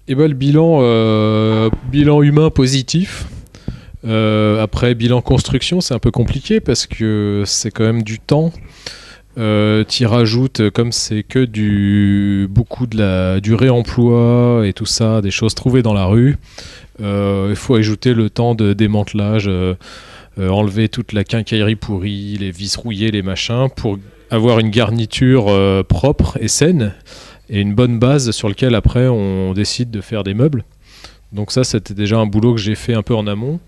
Et ben le bilan humain positif. Après, bilan construction, c'est un peu compliqué parce que c'est quand même du temps. T'y rajoutes, comme c'est que beaucoup du réemploi et tout ça, des choses trouvées dans la rue. Il faut ajouter le temps de démantelage, enlever toute la quincaillerie pourrie, les vis rouillées, les machins, pour avoir une garniture propre et saine et une bonne base sur laquelle après on décide de faire des meubles. Donc ça, c'était déjà un boulot que j'ai fait un peu en amont.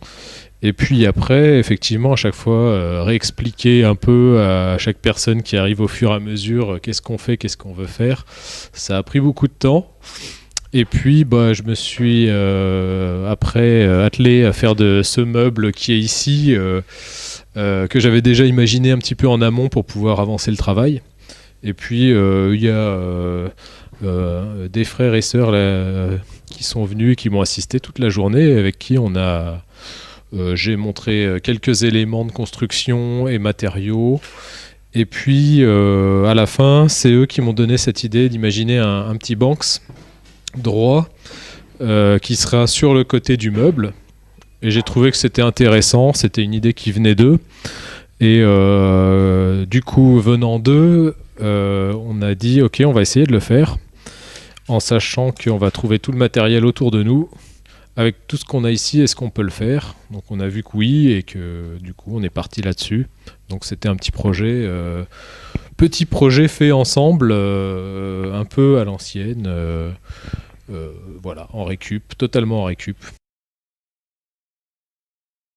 Et puis après, effectivement, à chaque fois, réexpliquer un peu à chaque personne qui arrive au fur et à mesure qu'est-ce qu'on fait, qu'est-ce qu'on veut faire. Ça a pris beaucoup de temps. Et puis, bah, je me suis après attelé à faire de ce meuble qui est ici, que j'avais déjà imaginé un petit peu en amont pour pouvoir avancer le travail. Et puis, il y a des frères et sœurs là, qui sont venus et qui m'ont assisté toute la journée, avec qui j'ai montré quelques éléments de construction et matériaux. Et puis, à la fin, c'est eux qui m'ont donné cette idée d'imaginer un petit Banks droit qui sera sur le côté du meuble. Et j'ai trouvé que c'était intéressant, c'était une idée qui venait d'eux. Et du coup, venant d'eux, on a dit ok, on va essayer de le faire, en sachant qu'on va trouver tout le matériel autour de nous. Avec tout ce qu'on a ici, est-ce qu'on peut le faire? Donc on a vu que oui, et que du coup on est parti là-dessus. Donc c'était un petit projet fait ensemble, un peu à l'ancienne, voilà, en récup, totalement en récup.